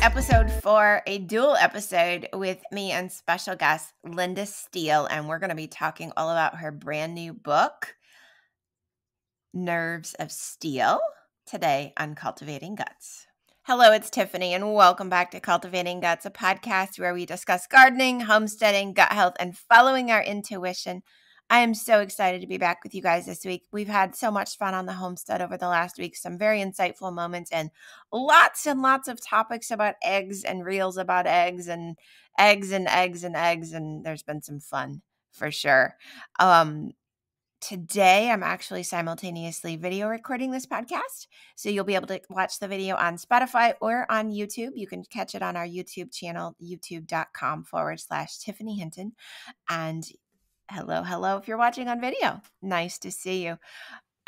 episode 4, a dual episode with me and special guest Linda Steele, and we're going to be talking all about her brand new book, Nerves of Steel, today on Cultivating Guts. Hello, it's Tiffany, and welcome back to Cultivating Guts, a podcast where we discuss gardening, homesteading, gut health, and following our intuition. I am so excited to be back with you guys this week. We've had so much fun on the homestead over the last week, some very insightful moments and lots of topics about eggs and reels about eggs and eggs and eggs and eggs, and there's been some fun for sure. Today, I'm actually simultaneously video recording this podcast, so you'll be able to watch the video on Spotify or on YouTube. You can catch it on our YouTube channel, youtube.com/Tiffany Hinton, and hello, if you're watching on video. Nice to see you.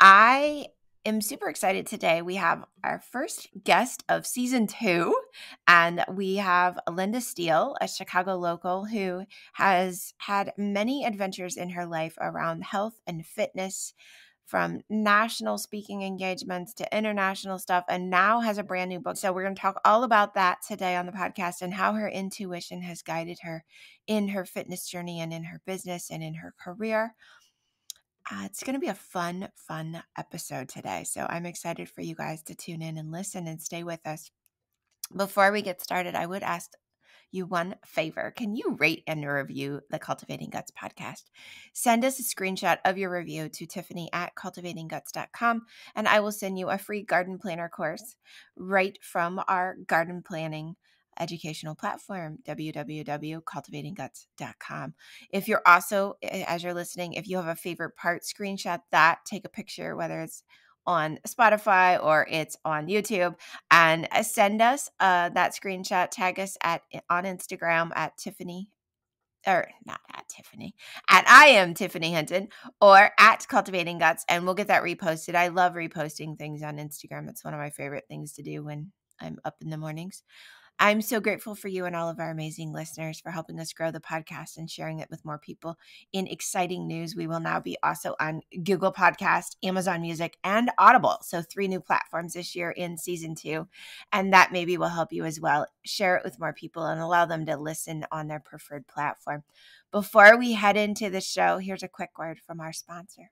I am super excited today. We have our first guest of season 2, and we have Linda Steele, a Chicago local who has had many adventures in her life around health and fitness, from national speaking engagements to international stuff, and now has a brand new book. So we're going to talk all about that today on the podcast and how her intuition has guided her in her fitness journey and in her business and in her career. It's going to be a fun episode today. So I'm excited for you guys to tune in and listen and stay with us. Before we get started, I would ask you one favor. Can you rate and review the Cultivating Guts podcast? Send us a screenshot of your review to tiffany@cultivatingguts.com, and I will send you a free garden planner course right from our garden planning educational platform, www.cultivatingguts.com. If you're also, as you're listening, if you have a favorite part, screenshot that, take a picture, whether it's on Spotify or it's on YouTube, and send us that screenshot. Tag us on Instagram at Tiffany, or not at Tiffany, at I am Tiffany Hinton, or at Cultivating Guts, and we'll get that reposted. I love reposting things on Instagram. It's one of my favorite things to do when I'm up in the mornings. I'm so grateful for you and all of our amazing listeners for helping us grow the podcast and sharing it with more people. In exciting news, we will now be also on Google Podcast, Amazon Music, and Audible. So 3 new platforms this year in season 2. And that maybe will help you as well. Share it with more people and allow them to listen on their preferred platform. Before we head into the show, here's a quick word from our sponsor.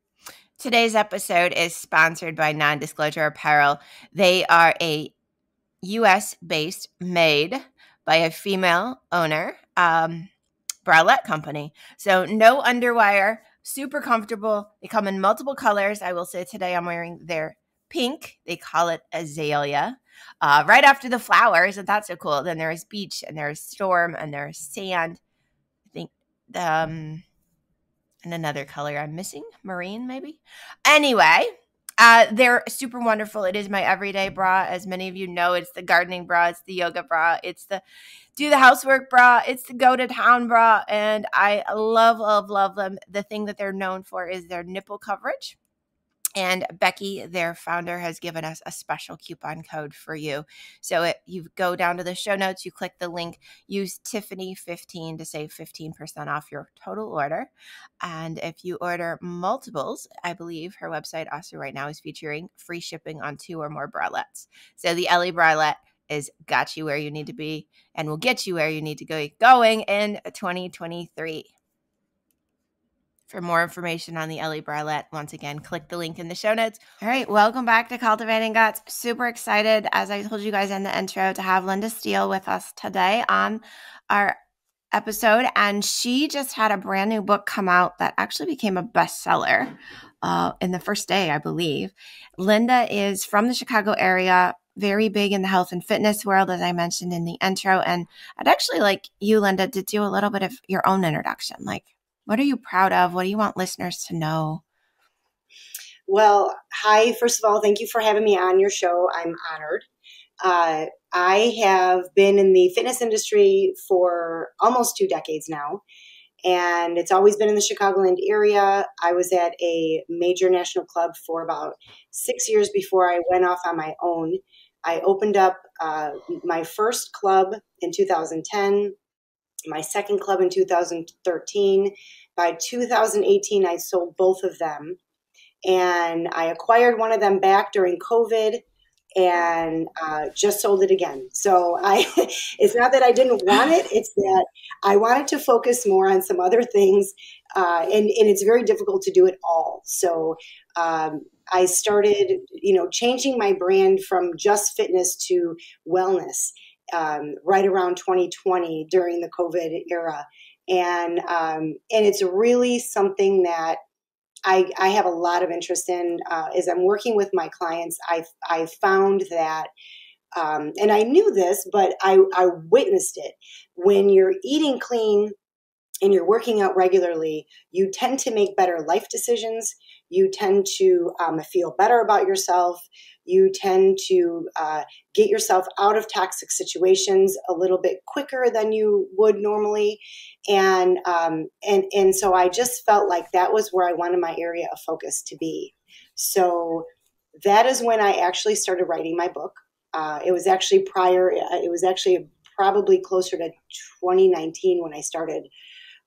Today's episode is sponsored by Non-Disclosure Apparel. They are a U.S.-based, made by a female owner, bralette company. So no underwire, super comfortable. They come in multiple colors. I will say today I'm wearing their pink. They call it azalea. Right after the flowers, and that's so cool. Then there's beach, and there's storm, and there's sand. I think and another color I'm missing, marine maybe. Anyway, they're super wonderful. It is my everyday bra. As many of you know, it's the gardening bra, it's the yoga bra, it's the do the housework bra, it's the go to town bra, and I love them. The thing that they're known for is their nipple coverage. And Becky, their founder, has given us a special coupon code for you. So you go down to the show notes, you click the link, use Tiffany15 to save 15% off your total order. And if you order multiples, I believe her website also right now is featuring free shipping on 2 or more bralettes. So the Ellie bralette is got you where you need to be and will get you where you need to go going in 2023. For more information on the Ellie bralette, once again, click the link in the show notes. All right, welcome back to Cultivating Guts. Super excited, as I told you guys in the intro, to have Linda Steele with us today on our episode. And she just had a brand new book come out that actually became a bestseller in the first day, I believe. Linda is from the Chicago area, very big in the health and fitness world, as I mentioned in the intro. And I'd actually like you, Linda, to do a little bit of your own introduction. Like, what are you proud of? What do you want listeners to know? Well, hi, first of all, thank you for having me on your show. I'm honored. I have been in the fitness industry for almost 2 decades now, and it's always been in the Chicagoland area. I was at a major national club for about 6 years before I went off on my own. I opened up my first club in 2010, my second club in 2013. By 2018, I sold both of them, and I acquired one of them back during COVID. and just sold it again. So it's not that I didn't want it; it's that I wanted to focus more on some other things, and it's very difficult to do it all. So I started, changing my brand from just fitness to wellness right around 2020 during the COVID era, and it's really something that I have a lot of interest in. As I'm working with my clients, I found that, and I knew this, but I witnessed it. When you're eating clean and you're working out regularly, you tend to make better life decisions. You tend to feel better about yourself. You tend to get yourself out of toxic situations a little bit quicker than you would normally, and so I just felt like that was where I wanted my area of focus to be. So that is when I actually started writing my book. It was actually prior. It was actually probably closer to 2019 when I started,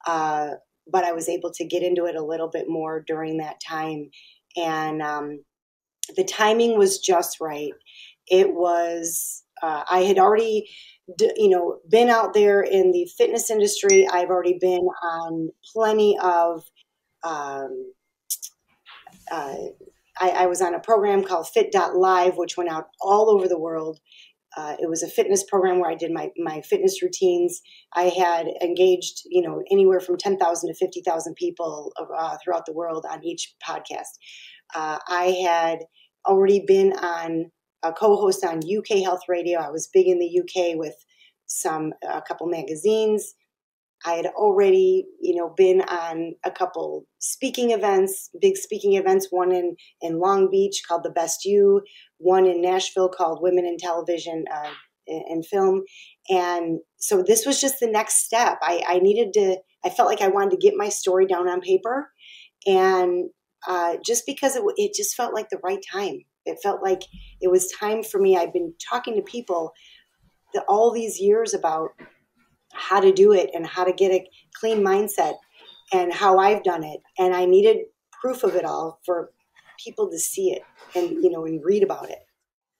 but I was able to get into it a little bit more during that time. And the timing was just right. It was, I had already, been out there in the fitness industry. I've already been on plenty of, um, uh, I was on a program called Fit.live, which went out all over the world. It was a fitness program where I did my fitness routines. I had engaged, anywhere from 10,000 to 50,000 people throughout the world on each podcast. I had already been on a co-host on UK Health Radio. I was big in the UK with a couple magazines. I had already, been on a couple big speaking events, one in Long Beach called The Best You, one in Nashville called Women in Television and Film. And so this was just the next step. I felt like I wanted to get my story down on paper. And just because it just felt like the right time. It felt like it was time for me. I've been talking to people all these years about how to do it and how to get a clean mindset and how I've done it. And I needed proof of it all for people to see it and read about it.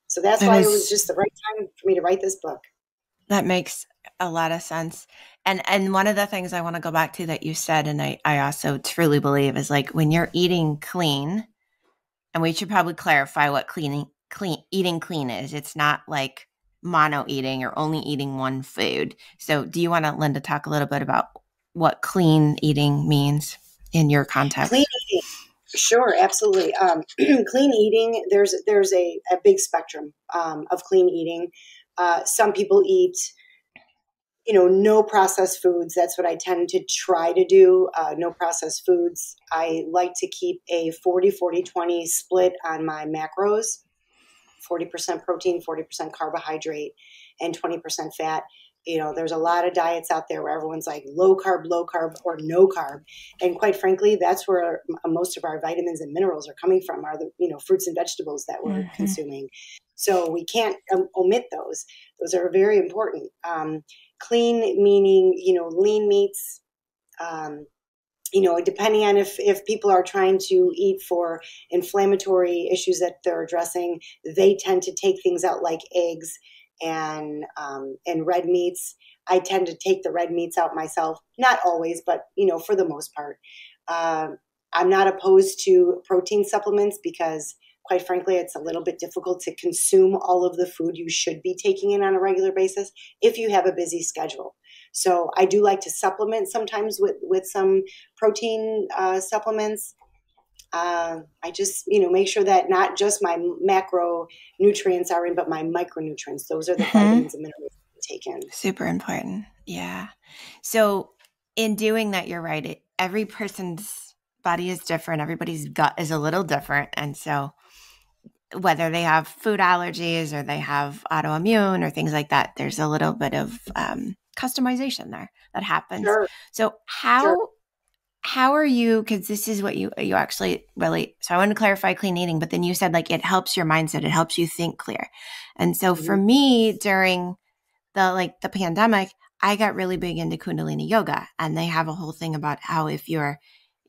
So that's That why it was is just the right time for me to write this book. that makes a lot of sense. And one of the things I want to go back to that you said, and I also truly believe, is like when you're eating clean, and we should probably clarify what eating clean is. It's not like mono eating or only eating one food. So do you want to, Linda, talk a little bit about what clean eating means in your Clean context? eating. Sure, absolutely. Clean eating, there's a big spectrum of clean eating. Some people eat, no processed foods. That's what I tend to try to do. No processed foods. I like to keep a 40-40-20 split on my macros, 40% protein, 40% carbohydrate, and 20% fat. There's a lot of diets out there where everyone's like low carb, or no carb. And quite frankly, that's where most of our vitamins and minerals are coming from, are the, fruits and vegetables that we're consuming. So we can't omit those. Those are very important. Clean meaning, lean meats, depending on if people are trying to eat for inflammatory issues that they're addressing, they tend to take things out like eggs and red meats. I tend to take the red meats out myself, not always, but for the most part. I'm not opposed to protein supplements because, quite frankly, it's a little bit difficult to consume all of the food you should be taking in on a regular basis if you have a busy schedule. So I do like to supplement sometimes with some protein supplements. I just, make sure that not just my macronutrients are in, but my micronutrients. Those are the vitamins and minerals I take in. Super important. Yeah. So in doing that, you're right. Every person's body is different. Everybody's gut is a little different. And so whether they have food allergies or they have autoimmune or things like that, there's a little bit of customization there that happens. Sure. So how are you, because this is what you actually really, so I want to clarify clean eating, but then you said like it helps your mindset, it helps you think clear. And so for me, during the pandemic, I got really big into Kundalini yoga, and they have a whole thing about how if you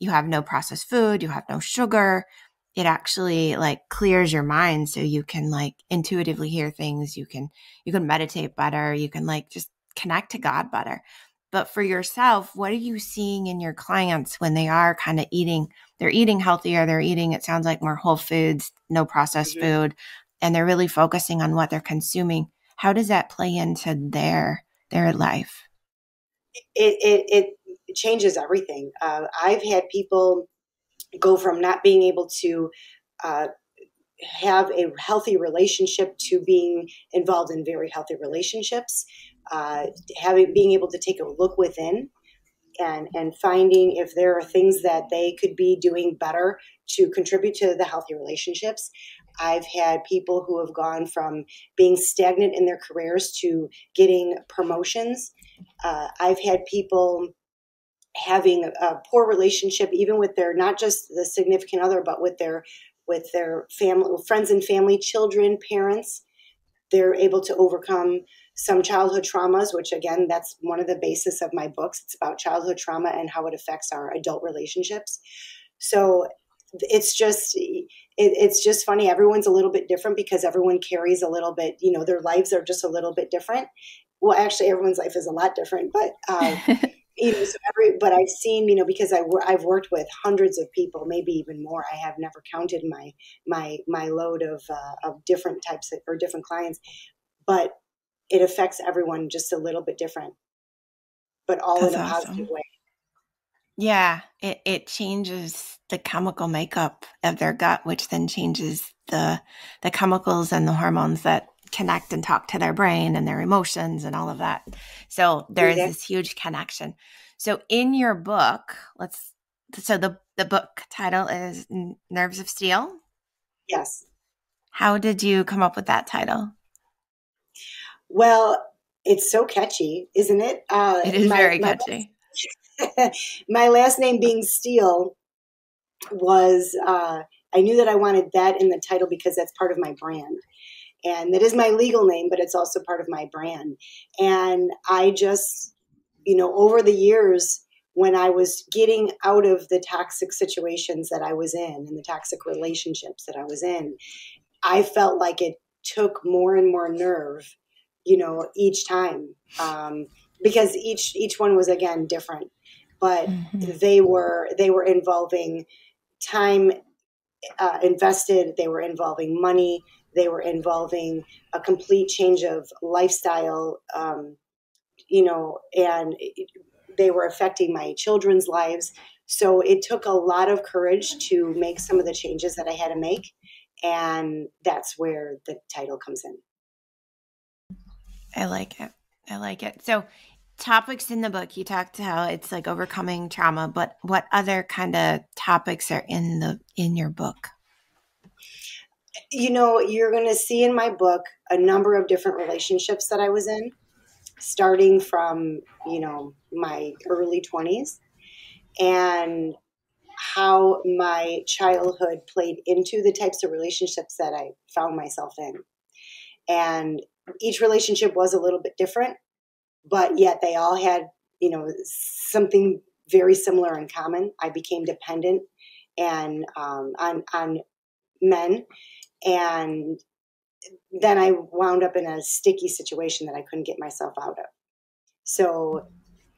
have no processed food, you have no sugar, it actually like clears your mind so you can like intuitively hear things. You can meditate better. You can like just connect to God better. But for yourself, what are you seeing in your clients when they are kind of eating? They're eating healthier. They're eating, it sounds like, more whole foods, no processed Mhm. food, and they're really focusing on what they're consuming. How does that play into their life? It changes everything. I've had people go from not being able to uh, have a healthy relationship to being involved in very healthy relationships, having being able to take a look within and finding if there are things that they could be doing better to contribute to the healthy relationships. I've had people who have gone from being stagnant in their careers to getting promotions. I've had people having a poor relationship even with their, not just the significant other, but with their family, friends and family, children, parents. They're able to overcome some childhood traumas, which again, that's one of the basis of my books. It's about childhood trauma and how it affects our adult relationships. So it's just funny. Everyone's a little bit different because everyone carries a little bit, their lives are just a little bit different. Well, actually everyone's life is a lot different, but but I've seen, because I've worked with hundreds of people, maybe even more. I have never counted my load of different types or different clients, but it affects everyone just a little bit different, but all in That's a positive awesome. way. Yeah, it changes the chemical makeup of their gut, which then changes the chemicals and the hormones that connect and talk to their brain and their emotions and all of that. So there's Exactly. this huge connection. So in your book, so the book title is Nerves of Steel. Yes. How did you come up with that title? Well, it's so catchy, isn't it? It is very catchy. My last name being Steele was, I knew that I wanted that in the title because that's part of my brand. And that is my legal name, but it's also part of my brand. And I just, over the years, when I was getting out of the toxic situations that I was in and the toxic relationships that I was in, I felt like it took more and more nerve, each time, because each one was again different, but Mhm. they were involving time invested. They were involving money. They were involving a complete change of lifestyle, and they were affecting my children's lives. So it took a lot of courage to make some of the changes that I had to make. And that's where the title comes in. I like it. I like it. So, topics in the book, you talked to how it's like overcoming trauma, but what other kind of topics are in your book? You're going to see in my book a number of different relationships that I was in, starting from, my early 20s, and how my childhood played into the types of relationships that I found myself in. And each relationship was a little bit different, but yet they all had, something very similar in common. I became dependent and on men, and then I wound up in a sticky situation that I couldn't get myself out of. So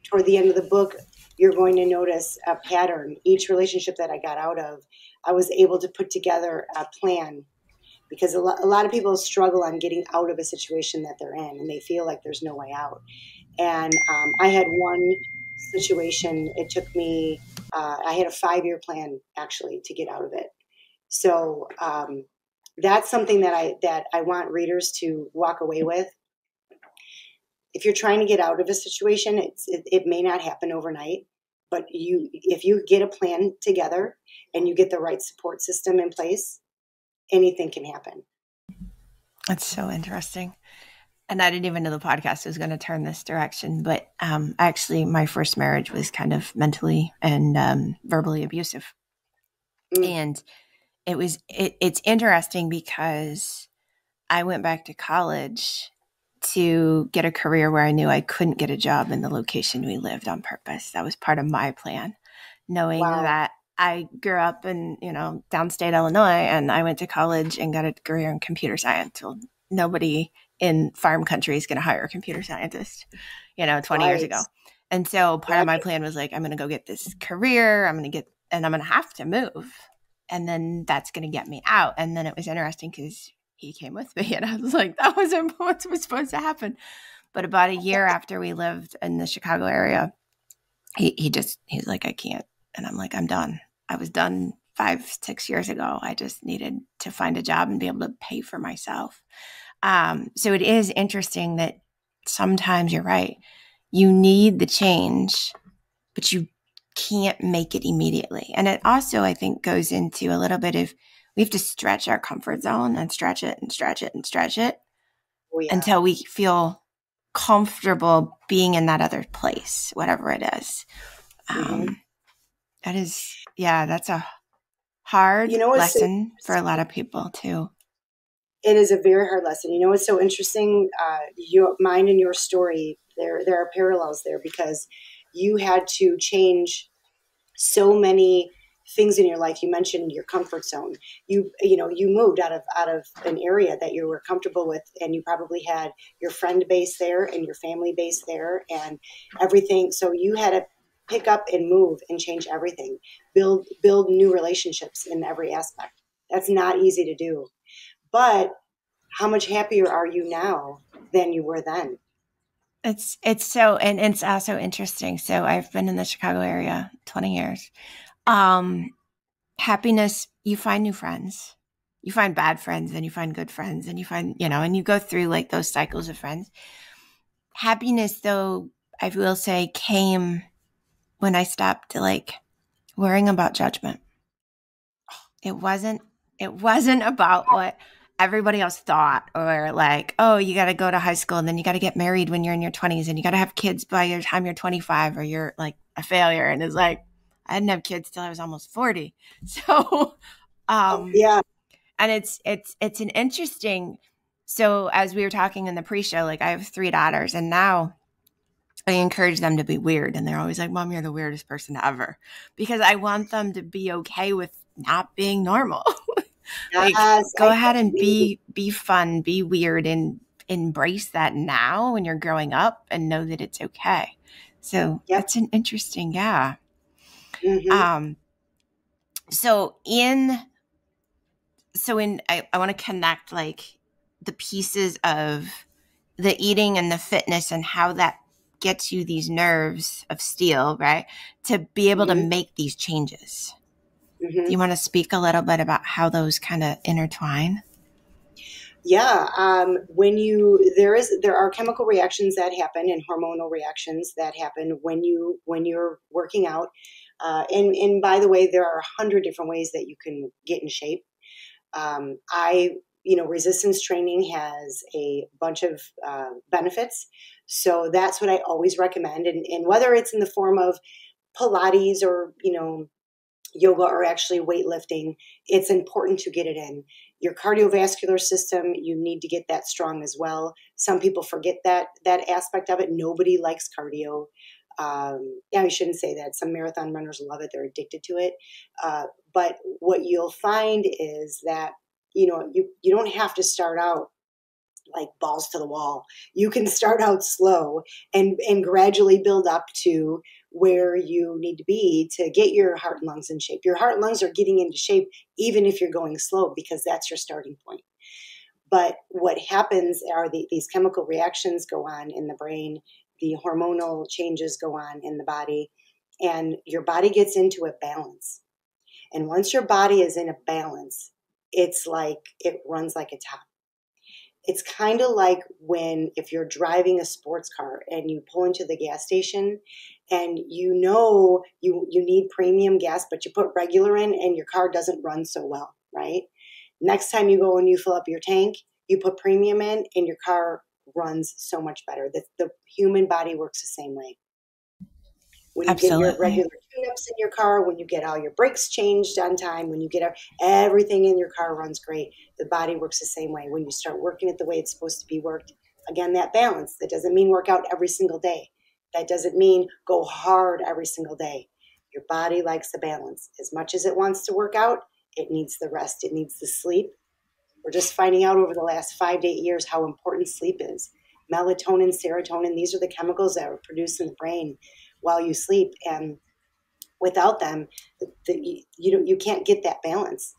toward the end of the book, you're going to notice a pattern. Each relationship that I got out of, I was able to put together a plan, because a lot of people struggle on getting out of a situation that they're in and they feel like there's no way out. And I had one situation, it took me, I had a 5-year plan actually to get out of it. So that's something that I want readers to walk away with. If you're trying to get out of a situation, it may not happen overnight, but if you get a plan together and you get the right support system in place, anything can happen. That's so interesting. And I didn't even know the podcast was going to turn this direction. But actually, my first marriage was kind of mentally and verbally abusive. Mm, And it's interesting because I went back to college to get a career where I knew I couldn't get a job in the location we lived on purpose. That was part of my plan, knowing wow. that I grew up in, downstate Illinois, and I went to college and got a career in computer science. Well, nobody in farm country is going to hire a computer scientist, 20 years Right. ago. And so part of Right. my plan was like, I'm going to go get this career. And I'm going to have to move. And then that's going to get me out. And then it was interesting because he came with me, and I was like, that wasn't what was supposed to happen. But about a year after we lived in the Chicago area, he's like, I can't. And I'm like, I'm done. I was done 5-6 years ago. I just needed to find a job and be able to pay for myself. So it is interesting that sometimes you're right. You need the change, but you can't make it immediately. And it also, I think, goes into a little bit of we have to stretch our comfort zone and stretch it and stretch it and stretch it Oh yeah. until we feel comfortable being in that other place, whatever it is. Mm-hmm. That is, yeah, that's a hard It's so lesson for a lot interesting. of people too. It is a very hard lesson. It's so interesting. Your mine and your story, there are parallels there because you had to change so many things in your life. You mentioned your comfort zone. You moved out of an area that you were comfortable with, and you probably had your friend base there and your family base there and everything. So you had to pick up and move and change everything, build new relationships in every aspect. That's not easy to do. But how much happier are you now than you were then? It's so, and it's also interesting. So I've been in the Chicago area 20 years. Um, Happiness, you find new friends. You find bad friends, and you find good friends, and you find, and you go through like those cycles of friends. Happiness, though, I will say, came when I stopped like worrying about judgment. It wasn't about what everybody else thought, or like, oh, you got to go to high school and then you got to get married when you're in your 20s and you got to have kids by your time you're 25 or you're like a failure. And it's like, I didn't have kids till I was almost 40. So, Oh, um, yeah. and it's an interesting, so as we were talking in the pre-show, like I have 3 daughters, and now I encourage them to be weird. And they're always like, Mom, you're the weirdest person ever. Because I want them to be okay with not being normal. Like, Yes, go I ahead and agree. be fun, be weird, and embrace that now when you're growing up, and know that it's okay. So Yep. that's an interesting, yeah. Hmm. Um, so in I want to connect like the pieces of the eating and the fitness and how that gets you these nerves of steel, right? To be able to Hmm. make these changes. Do Hmm. you want to speak a little bit about how those kind of intertwine? Yeah. There are chemical reactions that happen and hormonal reactions that happen when you're working out. And by the way, there are 100 different ways that you can get in shape. Resistance training has a bunch of benefits. So that's what I always recommend. And whether it's in the form of Pilates or, yoga or actually weightlifting, it's important to get it in. Your cardiovascular system, you need to get that strong as well. Some people forget that aspect of it. Nobody likes cardio. Yeah, I shouldn't say that. Some marathon runners love it; they're addicted to it. But what you'll find is that you don't have to start out like balls to the wall. You can start out slow and gradually build up to where you need to be to get your heart and lungs in shape. Your heart and lungs are getting into shape even if you're going slow because that's your starting point. But what happens are these chemical reactions go on in the brain, the hormonal changes go on in the body, and your body gets into a balance. And once your body is in a balance, it's like it runs like a top. It's kind of like when if you're driving a sports car and you pull into the gas station and you need premium gas, but you put regular in and your car doesn't run so well, right? Next time you go and you fill up your tank, you put premium in and your car runs so much better. The human body works the same way. When you get your Absolutely. regular tune-ups in your car, when you get all your brakes changed on time, when you get everything in your car runs great, the body works the same way. When you start working it the way it's supposed to be worked, again, that balance. That doesn't mean work out every single day. That doesn't mean go hard every single day. Your body likes the balance. As much as it wants to work out, it needs the rest. It needs the sleep. We're just finding out over the last 5 to 8 years how important sleep is. Melatonin, serotonin, these are the chemicals that are produced in the brain while you sleep. And without them, you can't get that balance.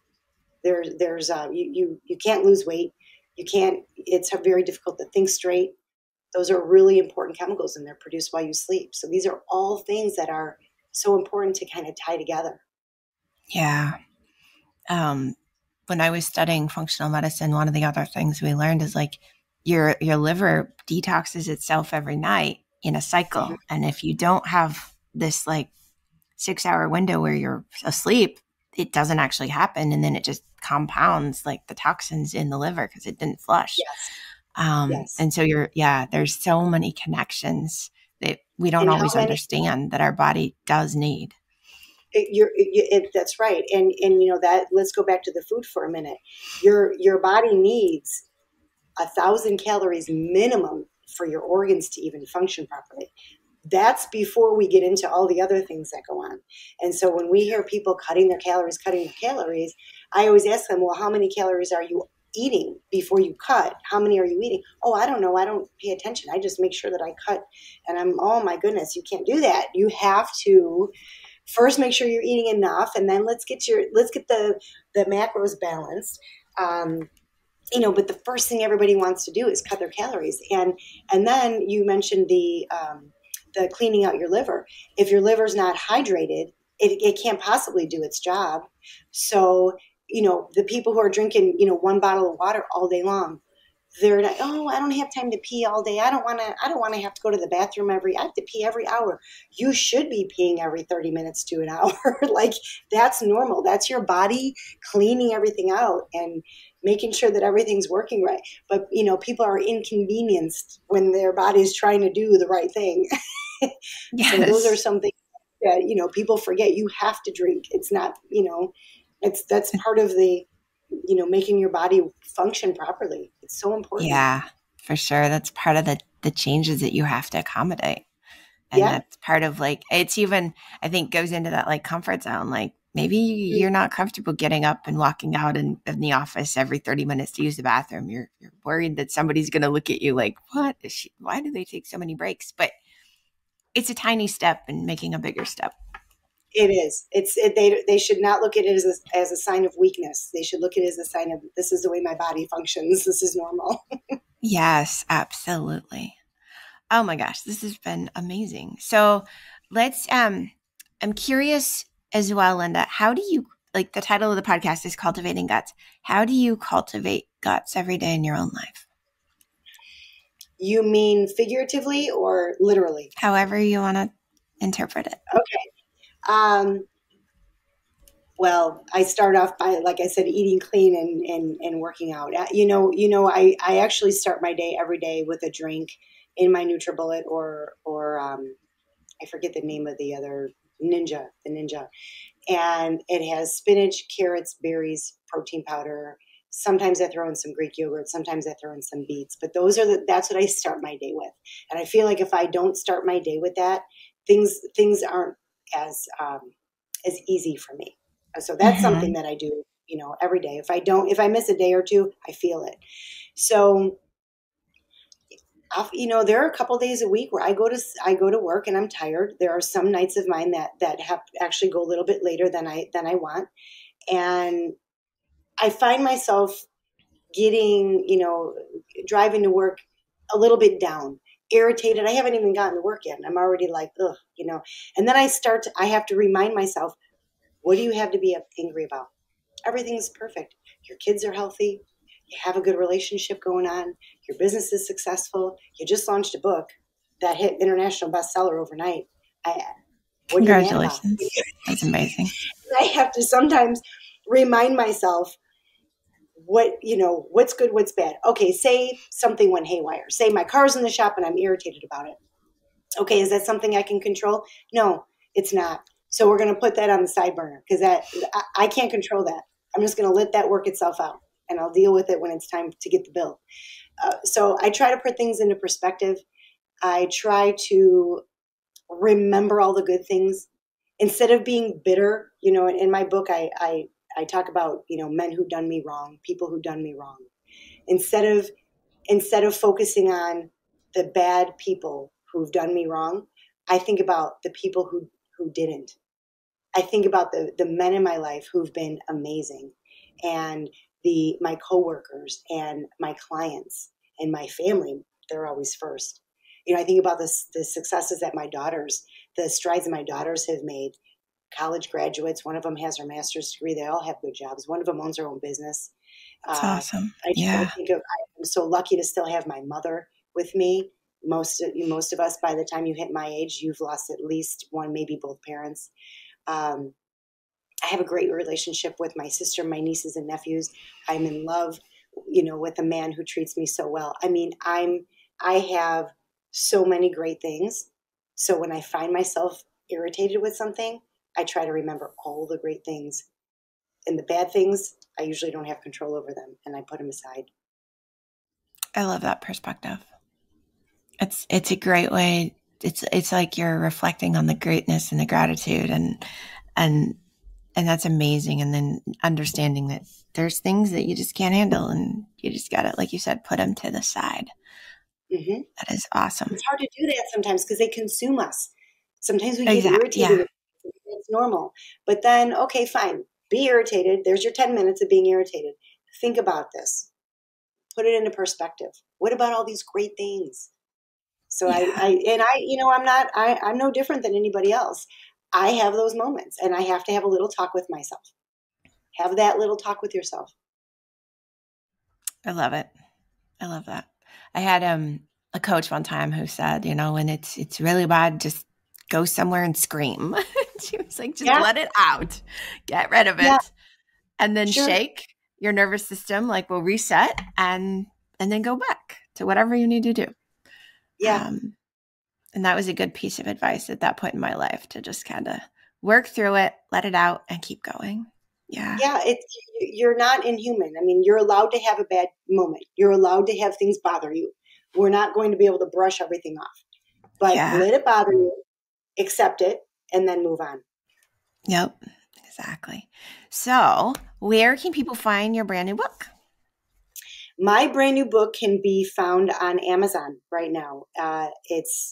You can't lose weight. You can't, it's very difficult to think straight. Those are really important chemicals and they're produced while you sleep. So these are all things that are so important to kind of tie together. Yeah. When I was studying functional medicine, one of the other things we learned is like your liver detoxes itself every night in a cycle. Mm-hmm. And if you don't have this like 6-hour window where you're asleep, it doesn't actually happen. And then it just compounds like the toxins in the liver because it didn't flush. Yes. Yes. And so there's so many connections that we don't And always understand that our body does need. That's right. And that, let's go back to the food for a minute. Your body needs 1,000 calories minimum for your organs to even function properly. That's before we get into all the other things that go on. And so when we hear people cutting their calories, I always ask them, well, how many calories are you eating before you cut? How many are you eating? Oh, I don't know. I don't pay attention. I just make sure that I cut. And oh my goodness, you can't do that. You have to first make sure you're eating enough. And then let's get the macros balanced. But the first thing everybody wants to do is cut their calories. And then you mentioned the cleaning out your liver. If your liver's not hydrated, it can't possibly do its job. So, the people who are drinking, 1 bottle of water all day long, they're like, oh, I don't have time to pee all day. I don't want to have to go to the bathroom I have to pee every hour. You should be peeing every 30 minutes to an hour. Like, that's normal. That's your body cleaning everything out and making sure that everything's working right. But, people are inconvenienced when their body's trying to do the right thing. Yes. So those are some things that, people forget. You have to drink. It's not, that's part of the, making your body function properly. It's so important. Yeah, for sure. That's part of the changes that you have to accommodate. And that's part of like, it's even, I think goes into that like comfort zone. Like maybe you're not comfortable getting up and walking out in the office every 30 minutes to use the bathroom. You're worried that somebody's going to look at you like, what is she, why do they take so many breaks? But it's a tiny step in making a bigger step. It is. They should not look at it as a sign of weakness. They should look at it as a sign of, this is the way my body functions. This is normal. Yes, absolutely. Oh my gosh, this has been amazing. So let's, I'm curious as well, Linda, how do you, like the title of the podcast is Cultivating Guts. How do you cultivate guts every day in your own life? You mean figuratively or literally? However you want to interpret it. Okay. Well, I start off by, like I said, eating clean and working out. I actually start my day every day with a drink in my NutriBullet or I forget the name of the other Ninja, and it has spinach, carrots, berries, protein powder. Sometimes I throw in some Greek yogurt. Sometimes I throw in some beets. But that's what I start my day with. And I feel like if I don't start my day with that, things aren't as easy for me. So that's something that I do, every day. If I miss a day or two, I feel it. So, there are a couple days a week where I go to work and I'm tired. There are some nights of mine that have actually go a little bit later than I want. And I find myself getting, driving to work a little bit down, irritated. I haven't even gotten to work yet. And I'm already like, ugh, and then I have to remind myself, what do you have to be angry about? Everything's perfect. Your kids are healthy. You have a good relationship going on. Your business is successful. You just launched a book that hit international bestseller overnight. Congratulations. That's amazing. I have to sometimes remind myself what's good, what's bad. Okay, say something went haywire. Say my car's in the shop and I'm irritated about it. Okay, is that something I can control? No, it's not. So we're going to put that on the side burner because I can't control that. I'm just going to let that work itself out, and I'll deal with it when it's time to get the bill. So I try to put things into perspective. I try to remember all the good things. instead of being bitter, in my book, I talk about, men who've done me wrong, people who've done me wrong. Instead of focusing on the bad people who've done me wrong, I think about the people who didn't. I think about the men in my life who've been amazing, and my coworkers and my clients and my family. They're always first. I think about the successes that the strides that my daughters have made. College graduates. One of them has her master's degree. They all have good jobs. One of them owns her own business. That's awesome. I try to Yeah. think of. I'm so lucky to still have my mother with me. Most of us, by the time you hit my age, you've lost at least one, maybe both parents. Um, I have a great relationship with my sister, my nieces and nephews. I'm in love, with a man who treats me so well. I mean, I have so many great things. So when I find myself irritated with something, I try to remember all the great things. And the bad things, I usually don't have control over them, and I put them aside. I love that perspective. It's a great way. It's like you're reflecting on the greatness and the gratitude and that's amazing. And then understanding that there's things that you just can't handle and you just got to, like you said, put them to the side. Mm-hmm. That is awesome. It's hard to do that sometimes because they consume us. Sometimes we get Exactly. irritated. Yeah. It's normal. But then, okay, fine. Be irritated. There's your 10 minutes of being irritated. Think about this. Put it into perspective. What about all these great things? So Yeah. I'm no different than anybody else. I have those moments, and I have to have a little talk with myself. Have that little talk with yourself. I love it. I love that. I had a coach one time who said, when it's really bad, just go somewhere and scream. She was like, just Yeah, let it out, get rid of yeah, it, and then sure. shake your nervous system. Like we'll reset and then go back to whatever you need to do. Yeah, Um, and that was a good piece of advice at that point in my life to just kind of work through it, let it out, and keep going. Yeah. yeah. You're not inhuman. I mean, you're allowed to have a bad moment. You're allowed to have things bother you. We're not going to be able to brush everything off, but Yeah. let it bother you, accept it, and then move on. Yep. Exactly. So, where can people find your brand new book? My brand new book can be found on Amazon right now.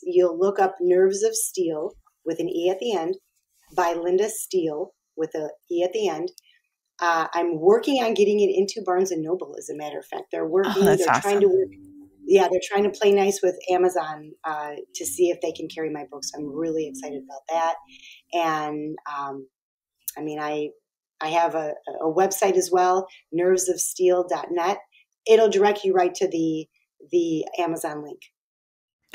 You'll look up Nerves of Steele with an E at the end by Linda Steele with a E at the end. I'm working on getting it into Barnes and Noble. As a matter of fact, Oh, that's they're trying to awesome. work. Yeah, they're trying to play nice with Amazon to see if they can carry my books. I'm really excited about that. And I mean, I have a website as well, nervesofsteel.net. It'll direct you right to the Amazon link.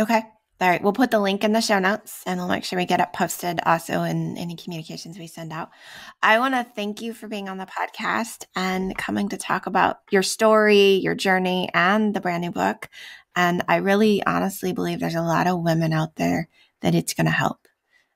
Okay. All right. We'll put the link in the show notes and we'll make sure we get it posted also in any communications we send out. I want to thank you for being on the podcast and coming to talk about your story, your journey, and the brand new book. And I really honestly believe there's a lot of women out there that it's going to help.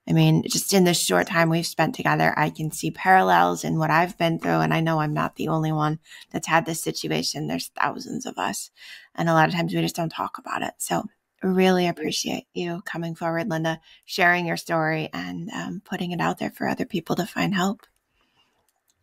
I mean, just in the short time we've spent together, I can see parallels in what I've been through. And I know I'm not the only one that's had this situation. There's thousands of us. And a lot of times we just don't talk about it. So really appreciate you coming forward, Linda, sharing your story and putting it out there for other people to find help.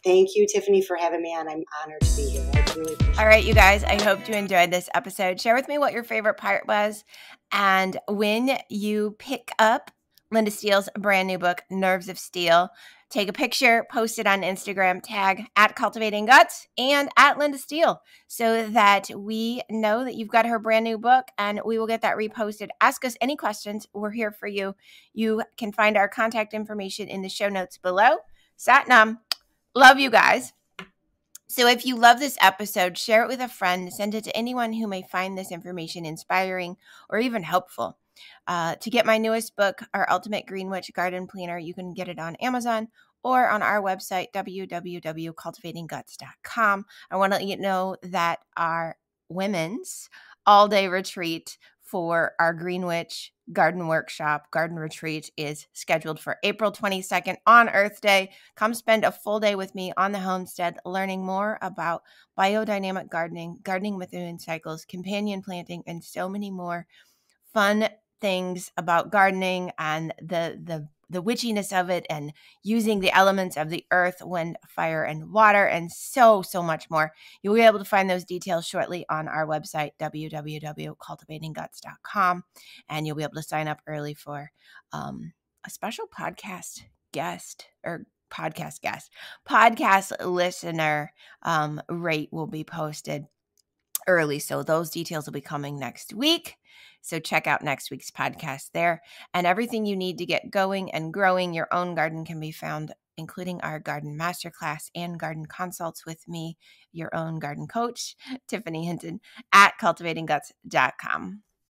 Thank you, Tiffany, for having me on. I'm honored to be here. I really appreciate it. All right, you guys, I hope you enjoyed this episode. Share with me what your favorite part was. And when you pick up Linda Steele's brand new book, Nerves of Steele, take a picture, post it on Instagram, tag at Cultivating Guts and at Linda Steele so that we know that you've got her brand new book and we will get that reposted. Ask us any questions. We're here for you. You can find our contact information in the show notes below. Satnam. Love you guys. So if you love this episode, share it with a friend, send it to anyone who may find this information inspiring or even helpful. To get my newest book, Our Ultimate Green Witch Garden Planner, you can get it on Amazon or on our website, www.cultivatingguts.com. I want to let you know that our women's all-day retreat for our Green Witch Garden Workshop, Garden Retreat is scheduled for April 22nd on Earth Day. Come spend a full day with me on the homestead learning more about biodynamic gardening, gardening with moon cycles, companion planting, and so many more fun things about gardening and the the witchiness of it and using the elements of the earth, wind, fire, and water, and so much more. You'll be able to find those details shortly on our website, www.cultivatingguts.com, and you'll be able to sign up early for a special podcast listener rate will be posted early. So those details will be coming next week. So check out next week's podcast there. And everything you need to get going and growing your own garden can be found, including our garden masterclass and garden consults with me, your own garden coach, Tiffany Hinton, at cultivatingguts.com.